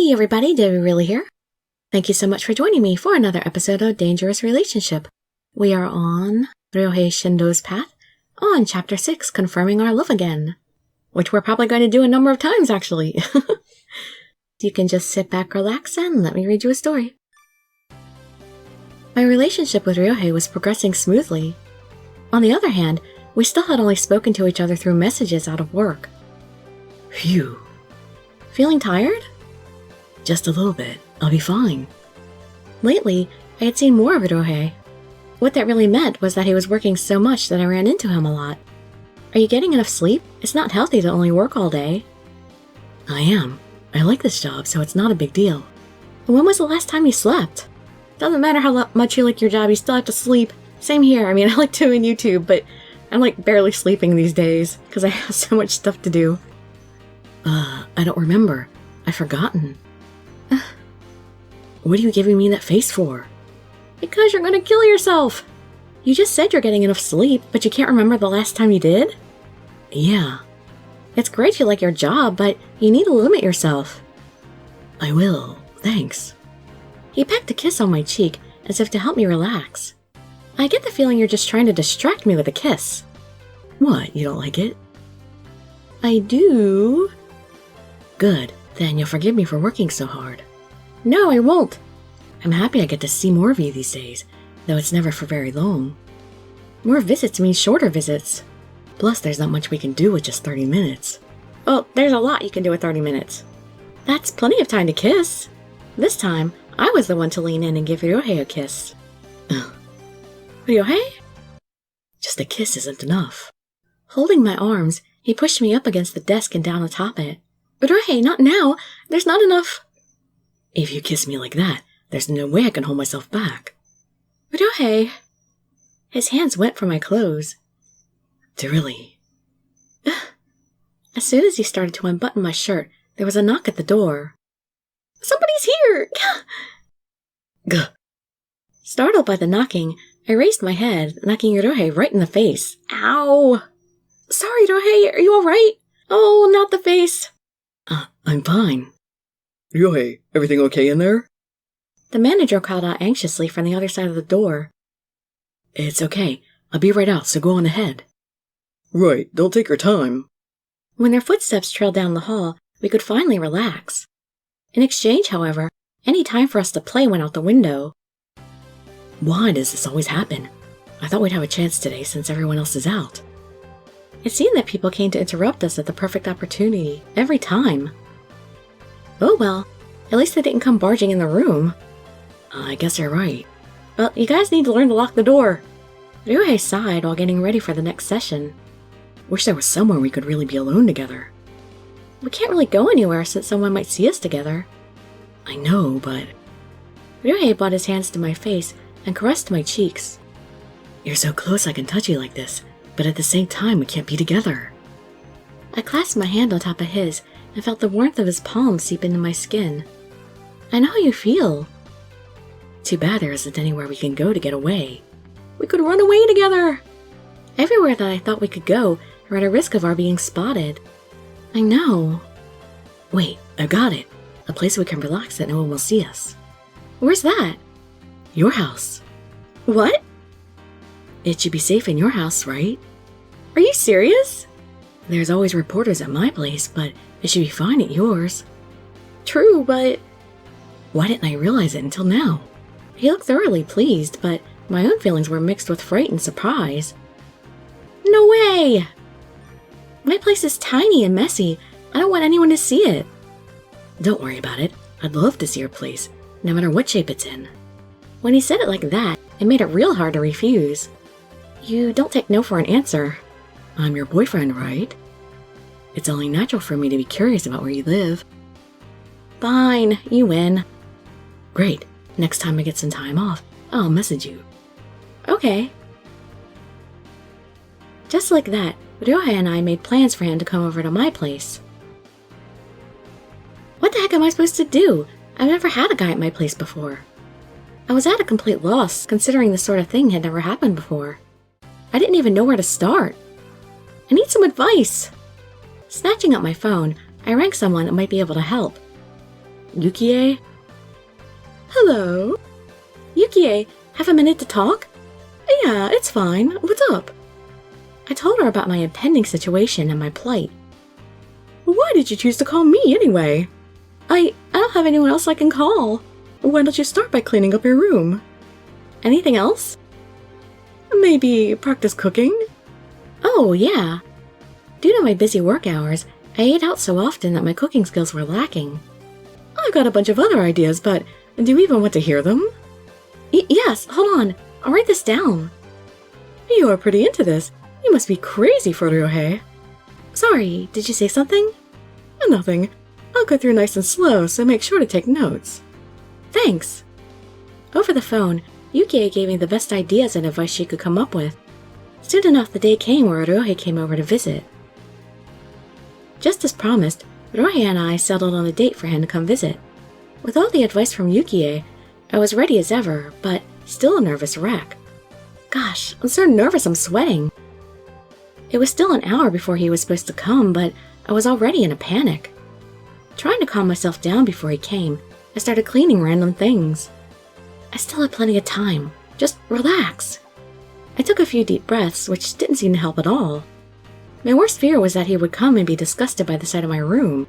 Hey everybody, Dirili here. Thank you so much for joining me for another episode of Dangerous Relationship. We are on Ryouhei Shindo's path on Chapter 6, Confirming Our Love Again, which we're probably going to do a number of times actually. You can just sit back, relax, and let me read you a story. My relationship with Ryouhei was progressing smoothly. On the other hand, we still had only spoken to each other through messages out of work. Phew. Feeling tired? Just a little bit. I'll be fine. Lately, I had seen more of Ryouhei. What that really meant was that he was working so much that I ran into him a lot. Are you getting enough sleep? It's not healthy to only work all day. I am. I like this job, so it's not a big deal. When was the last time you slept? Doesn't matter how much you like your job, you still have to sleep. Same here. I mean, I like doing YouTube, but I'm like barely sleeping these days because I have so much stuff to do. I don't remember. I've forgotten. What are you giving me that face for? Because you're gonna kill yourself! You just said you're getting enough sleep, but you can't remember the last time you did? Yeah. It's great you like your job, but you need to limit yourself. I will. Thanks. He pecked a kiss on my cheek, as if to help me relax. I get the feeling you're just trying to distract me with a kiss. What, you don't like it? I do. Good, then you'll forgive me for working so hard. No, I won't. I'm happy I get to see more of you these days, though it's never for very long. More visits means shorter visits. Plus, there's not much we can do with just 30 minutes. Oh, there's a lot you can do with 30 minutes. That's plenty of time to kiss. This time, I was the one to lean in and give Ryouhei a kiss. Ryouhei? Just a kiss isn't enough. Holding my arms, he pushed me up against the desk and down atop it. Ryouhei, not now. There's not enough. If you kiss me like that, there's no way I can hold myself back. Ryouhei. His hands went for my clothes. Dirili. As soon as he started to unbutton my shirt, there was a knock at the door. Somebody's here! Gah. Startled by the knocking, I raised my head, knocking Ryouhei right in the face. Ow! Sorry, Ryouhei, are you alright? Oh, not the face. I'm fine. Ryouhei, everything okay in there? The manager called out anxiously from the other side of the door. It's okay. I'll be right out, so go on ahead. Right, don't take your time. When their footsteps trailed down the hall, we could finally relax. In exchange, however, any time for us to play went out the window. Why does this always happen? I thought we'd have a chance today since everyone else is out. It seemed that people came to interrupt us at the perfect opportunity, every time. Oh well, at least they didn't come barging in the room. I guess you're right. Well, you guys need to learn to lock the door. Ryouhei sighed while getting ready for the next session. Wish there was somewhere we could really be alone together. We can't really go anywhere since someone might see us together. I know, but... Ryouhei brought his hands to my face and caressed my cheeks. You're so close I can touch you like this, but at the same time we can't be together. I clasped my hand on top of his and felt the warmth of his palm seep into my skin. I know how you feel. Too bad there isn't anywhere we can go to get away. We could run away together! Everywhere that I thought we could go are at a risk of our being spotted. I know. Wait, I got it. A place we can relax that no one will see us. Where's that? Your house. What? It should be safe in your house, right? Are you serious? There's always reporters at my place, but it should be fine at yours. True, but... Why didn't I realize it until now? He looked thoroughly pleased, but my own feelings were mixed with fright and surprise. No way! My place is tiny and messy. I don't want anyone to see it. Don't worry about it. I'd love to see your place, no matter what shape it's in. When he said it like that, it made it real hard to refuse. You don't take no for an answer. I'm your boyfriend, right? It's only natural for me to be curious about where you live. Fine, you win. Great. Next time I get some time off, I'll message you. Okay. Just like that, Ryouhei and I made plans for him to come over to my place. What the heck am I supposed to do? I've never had a guy at my place before. I was at a complete loss, considering this sort of thing had never happened before. I didn't even know where to start. I need some advice. Snatching up my phone, I rang someone that might be able to help. Yukie? Hello? Yukie, have a minute to talk? Yeah, it's fine. What's up? I told her about my impending situation and my plight. Why did you choose to call me anyway? I don't have anyone else I can call. Why don't you start by cleaning up your room? Anything else? Maybe practice cooking? Oh, yeah. Due to my busy work hours, I ate out so often that my cooking skills were lacking. I've got a bunch of other ideas, but do you even want to hear them? Yes, hold on. I'll write this down. You are pretty into this. You must be crazy for Ryouhei. Sorry, did you say something? Nothing. I'll go through nice and slow, so make sure to take notes. Thanks. Over the phone, Yukie gave me the best ideas and advice she could come up with. Soon enough, the day came where Ryouhei came over to visit. Just as promised, Ryouhei and I settled on a date for him to come visit. With all the advice from Yukie, I was ready as ever, but still a nervous wreck. Gosh, I'm so nervous I'm sweating. It was still an hour before he was supposed to come, but I was already in a panic. Trying to calm myself down before he came, I started cleaning random things. I still had plenty of time. Just relax. I took a few deep breaths, which didn't seem to help at all. My worst fear was that he would come and be disgusted by the sight of my room.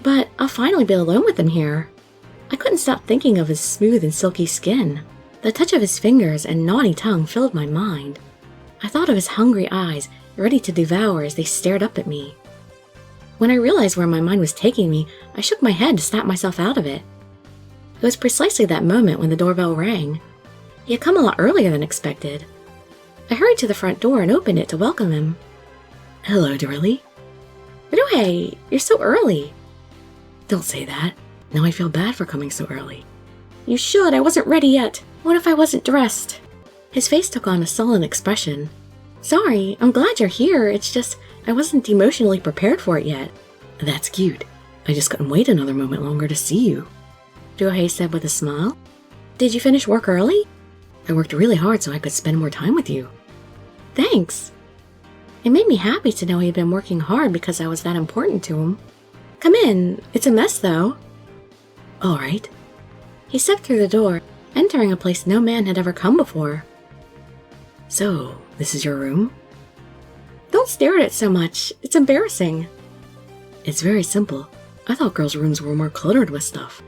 But I'll finally be alone with him here. I couldn't stop thinking of his smooth and silky skin. The touch of his fingers and naughty tongue filled my mind. I thought of his hungry eyes, ready to devour as they stared up at me. When I realized where my mind was taking me, I shook my head to snap myself out of it. It was precisely that moment when the doorbell rang. He had come a lot earlier than expected. I hurried to the front door and opened it to welcome him. Hello, Dirili. Ryouhei, you're so early. Don't say that. Now I feel bad for coming so early. You should. I wasn't ready yet. What if I wasn't dressed? His face took on a sullen expression. Sorry, I'm glad you're here. It's just, I wasn't emotionally prepared for it yet. That's cute. I just couldn't wait another moment longer to see you, Ryouhei said with a smile. Did you finish work early? I worked really hard so I could spend more time with you. Thanks. It made me happy to know he'd been working hard because I was that important to him. Come in. It's a mess, though. All right. He stepped through the door, entering a place no man had ever come before. So, this is your room? Don't stare at it so much. It's embarrassing. It's very simple. I thought girls' rooms were more cluttered with stuff.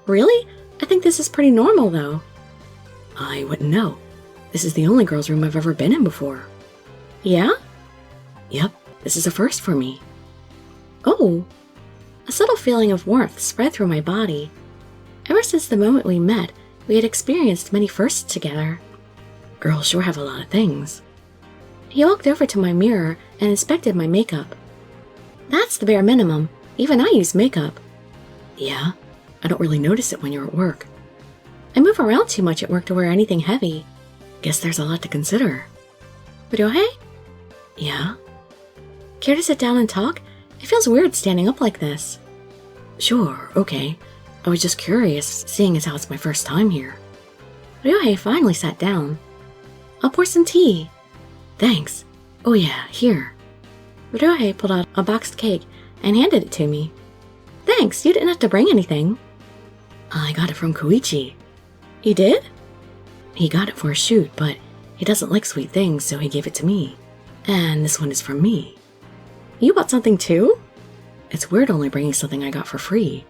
Really? I think this is pretty normal, though. I wouldn't know. This is the only girls' room I've ever been in before. Yeah? Yep, this is a first for me. Oh. A subtle feeling of warmth spread through my body. Ever since the moment we met, we had experienced many firsts together. Girls sure have a lot of things. He walked over to my mirror and inspected my makeup. That's the bare minimum. Even I use makeup. Yeah? I don't really notice it when you're at work. I move around too much at work to wear anything heavy. Guess there's a lot to consider. Ryouhei? Yeah? Care to sit down and talk? It feels weird standing up like this. Sure, okay. I was just curious, seeing as how it's my first time here. Ryouhei finally sat down. I'll pour some tea. Thanks. Oh yeah, here. Ryouhei pulled out a boxed cake and handed it to me. Thanks, you didn't have to bring anything. I got it from Koichi. You did? He got it for a shoot, but he doesn't like sweet things, so he gave it to me. And this one is from me. You bought something too? It's weird only bringing something I got for free.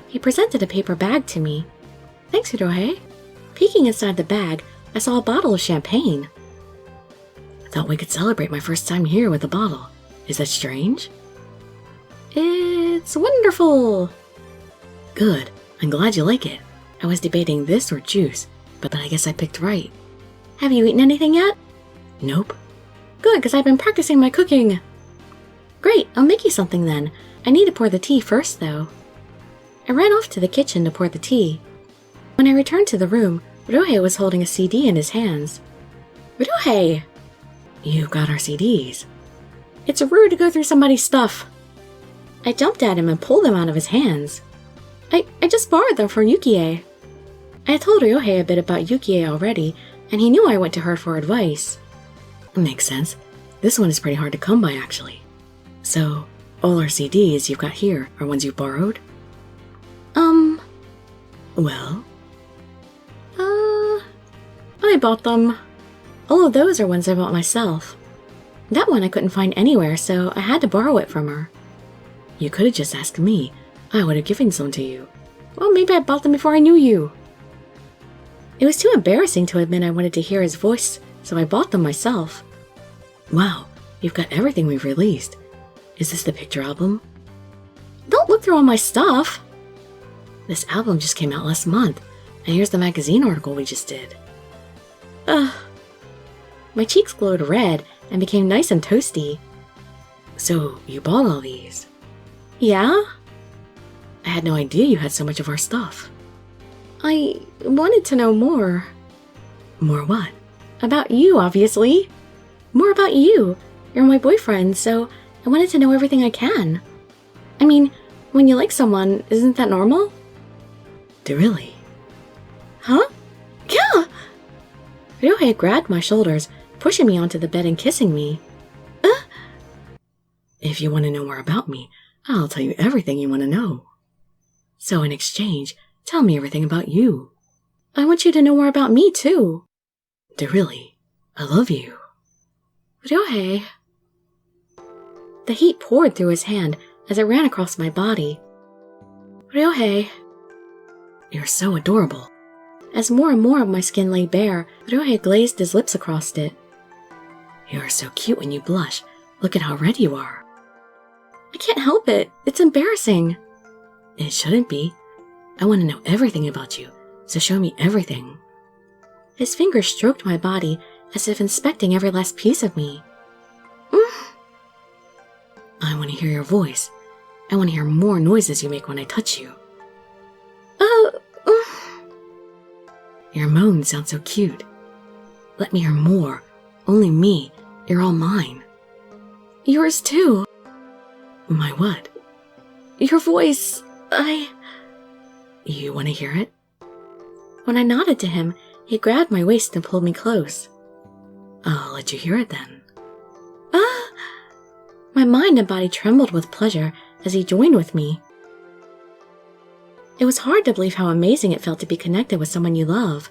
He presented a paper bag to me. Thanks, Ryouhei. Peeking inside the bag, I saw a bottle of champagne. I thought we could celebrate my first time here with a bottle. Is that strange? It's wonderful. Good. I'm glad you like it. I was debating this or juice, but I guess I picked right. Have you eaten anything yet? Nope. Good, because I've been practicing my cooking. Great, I'll make you something then. I need to pour the tea first, though. I ran off to the kitchen to pour the tea. When I returned to the room, Ryouhei was holding a CD in his hands. Ryouhei! You got our CDs. It's rude to go through somebody's stuff. I jumped at him and pulled them out of his hands. I just borrowed them from Yukie. I had told Ryouhei a bit about Yukie already, and he knew I went to her for advice. Makes sense. This one is pretty hard to come by, actually. So, all our CDs you've got here are ones you borrowed? Well? I bought them. All of those are ones I bought myself. That one I couldn't find anywhere, so I had to borrow it from her. You could have just asked me. I would have given some to you. Well, maybe I bought them before I knew you. It was too embarrassing to admit I wanted to hear his voice, so I bought them myself. Wow, you've got everything we've released. Is this the picture album? Don't look through all my stuff. This album just came out last month, and here's the magazine article we just did. My cheeks glowed red and became nice and toasty. So, you bought all these? Yeah? I had no idea you had so much of our stuff. I wanted to know more. More what? About you, obviously. More about you. You're my boyfriend, so I wanted to know everything I can. I mean, when you like someone, isn't that normal? Dirili. Huh? Yeah! Ryouhei grabbed my shoulders, pushing me onto the bed and kissing me. If you want to know more about me, I'll tell you everything you want to know. So in exchange, tell me everything about you. I want you to know more about me, too. Dirili, I love you. Ryouhei. The heat poured through his hand as it ran across my body. Ryouhei. You're so adorable. As more and more of my skin lay bare, Ryouhei glazed his lips across it. You're so cute when you blush. Look at how red you are. I can't help it. It's embarrassing. It shouldn't be. I want to know everything about you, so show me everything. His fingers stroked my body as if inspecting every last piece of me. I want to hear your voice. I want to hear more noises you make when I touch you. Your moans sound so cute. Let me hear more. Only me. You're all mine. Yours too. My what? Your voice. You want to hear it? When I nodded to him, he grabbed my waist and pulled me close. I'll let you hear it then. My mind and body trembled with pleasure as he joined with me. It was hard to believe how amazing it felt to be connected with someone you love.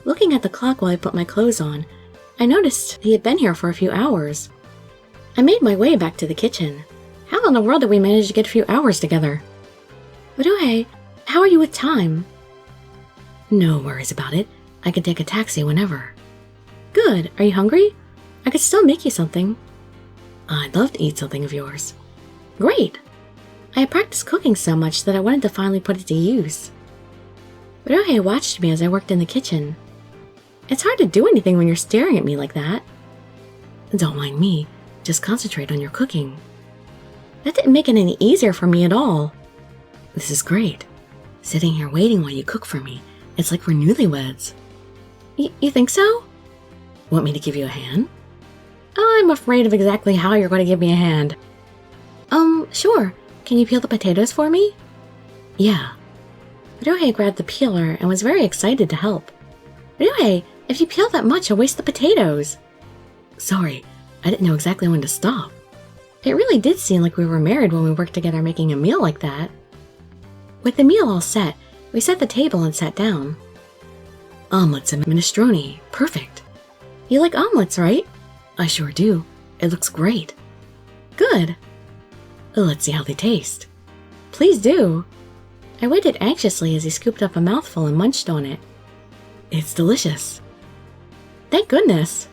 Looking at the clock while I put my clothes on, I noticed he had been here for a few hours. I made my way back to the kitchen. How in the world did we manage to get a few hours together? Ryouhei, how are you with time? No worries about it. I can take a taxi whenever. Good. Are you hungry? I could still make you something. I'd love to eat something of yours. Great. I had practiced cooking so much that I wanted to finally put it to use. Ryouhei watched me as I worked in the kitchen. It's hard to do anything when you're staring at me like that. Don't mind me. Just concentrate on your cooking. That didn't make it any easier for me at all. This is great. Sitting here waiting while you cook for me. It's like we're newlyweds. You think so? Want me to give you a hand? I'm afraid of exactly how you're going to give me a hand. Sure. Can you peel the potatoes for me? Yeah. Ryouhei grabbed the peeler and was very excited to help. Ryouhei, if you peel that much, you'll waste the potatoes. Sorry, I didn't know exactly when to stop. It really did seem like we were married when we worked together making a meal like that. With the meal all set, we set the table and sat down. Omelets and minestrone. Perfect. You like omelets, right? I sure do. It looks great. Good. Let's see how they taste. Please do. I waited anxiously as he scooped up a mouthful and munched on it. It's delicious. Thank goodness.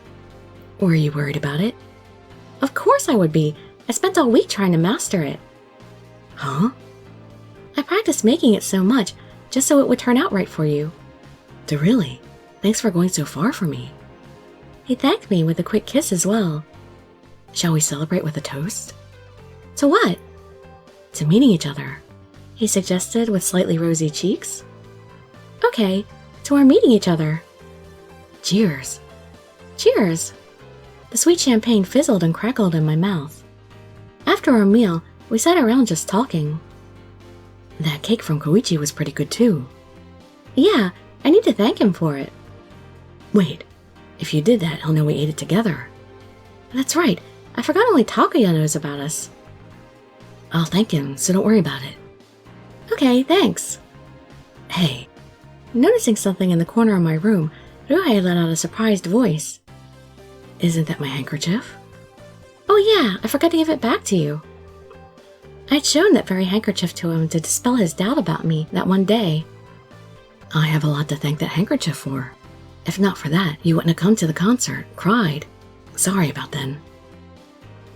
Were you worried about it? Of course I would be. I spent all week trying to master it. Huh? I practiced making it so much, just so it would turn out right for you. Dirili, thanks for going so far for me. He thanked me with a quick kiss as well. Shall we celebrate with a toast? To what? To meeting each other, he suggested with slightly rosy cheeks. Okay, to our meeting each other. Cheers. Cheers. The sweet champagne fizzled and crackled in my mouth. After our meal, we sat around just talking. That cake from Koichi was pretty good too. Yeah, I need to thank him for it. Wait, if you did that, he'll know we ate it together. That's right, I forgot only Takuya knows about us. I'll thank him, so don't worry about it. Okay, thanks. Hey. Noticing something in the corner of my room, Ryouhei let out a surprised voice. Isn't that my handkerchief? Oh yeah, I forgot to give it back to you. I'd shown that very handkerchief to him to dispel his doubt about me that one day. I have a lot to thank that handkerchief for. If not for that, you wouldn't have come to the concert, cried. Sorry about then.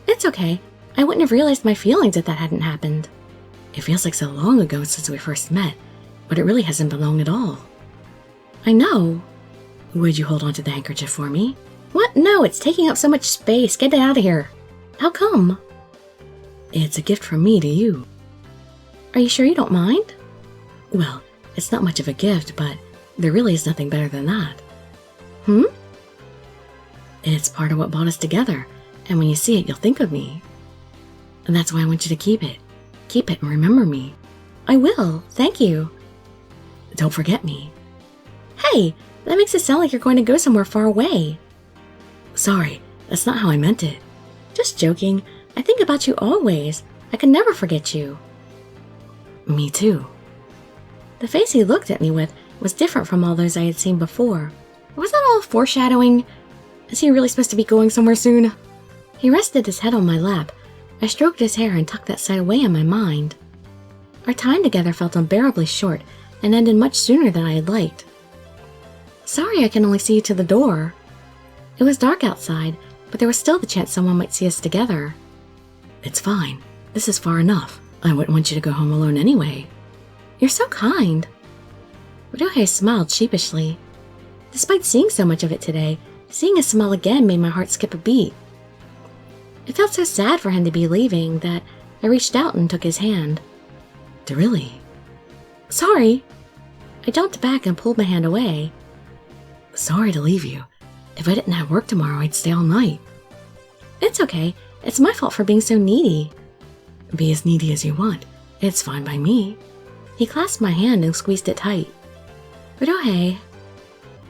It's okay. I wouldn't have realized my feelings if that hadn't happened. It feels like so long ago since we first met, but it really hasn't been long at all. I know. Would you hold on to the handkerchief for me? What? No, it's taking up so much space. Get it out of here. How come? It's a gift from me to you. Are you sure you don't mind? Well, it's not much of a gift, but there really is nothing better than that. It's part of what brought us together, and when you see it, you'll think of me. And that's why I want you to keep it. Keep it and remember me. I will, thank you. Don't forget me. Hey, that makes it sound like you're going to go somewhere far away. Sorry, that's not how I meant it. Just joking. I think about you always. I can never forget you. Me too. The face he looked at me with was different from all those I had seen before. Was that all foreshadowing? Is he really supposed to be going somewhere soon? He rested his head on my lap. I stroked his hair and tucked that sight away in my mind. Our time together felt unbearably short and ended much sooner than I had liked. Sorry I can only see you to the door. It was dark outside, but there was still the chance someone might see us together. It's fine. This is far enough. I wouldn't want you to go home alone anyway. You're so kind. Ryouhei smiled sheepishly. Despite seeing so much of it today, seeing his smile again made my heart skip a beat. It felt so sad for him to be leaving that I reached out and took his hand. Dirili. Sorry. I jumped back and pulled my hand away. Sorry to leave you. If I didn't have work tomorrow, I'd stay all night. It's okay. It's my fault for being so needy. Be as needy as you want. It's fine by me. He clasped my hand and squeezed it tight. Ryouhei.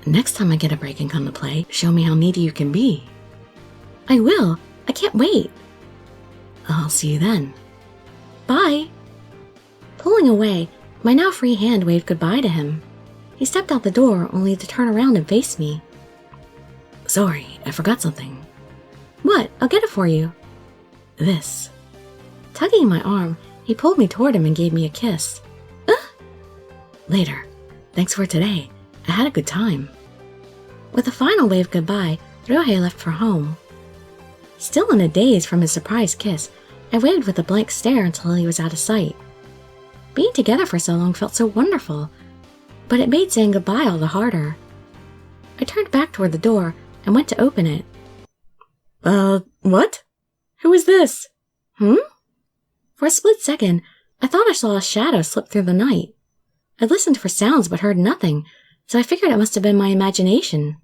Next time I get a break and come to play, show me how needy you can be. I will. I can't wait. I'll see you then. Bye. Pulling away, my now free hand waved goodbye to him. He stepped out the door only to turn around and face me. Sorry, I forgot something. What? I'll get it for you. This. Tugging my arm, he pulled me toward him and gave me a kiss. Later. Thanks for today. I had a good time. With a final wave goodbye, Ryouhei left for home. Still in a daze from his surprise kiss, I waited with a blank stare until he was out of sight. Being together for so long felt so wonderful, but it made saying goodbye all the harder. I turned back toward the door and went to open it. What? Who is this? For a split second, I thought I saw a shadow slip through the night. I listened for sounds but heard nothing, so I figured it must have been my imagination.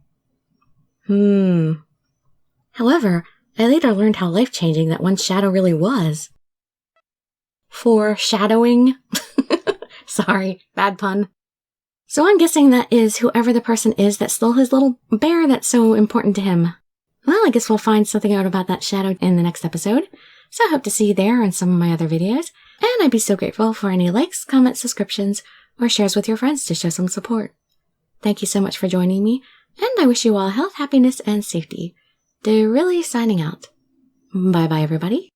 However, I later learned how life-changing that one shadow really was. Foreshadowing? Sorry, bad pun. So I'm guessing that is whoever the person is that stole his little bear that's so important to him. Well, I guess we'll find something out about that shadow in the next episode, so I hope to see you there in some of my other videos, and I'd be so grateful for any likes, comments, subscriptions, or shares with your friends to show some support. Thank you so much for joining me, and I wish you all health, happiness, and safety. Dirili signing out. Bye-bye, everybody.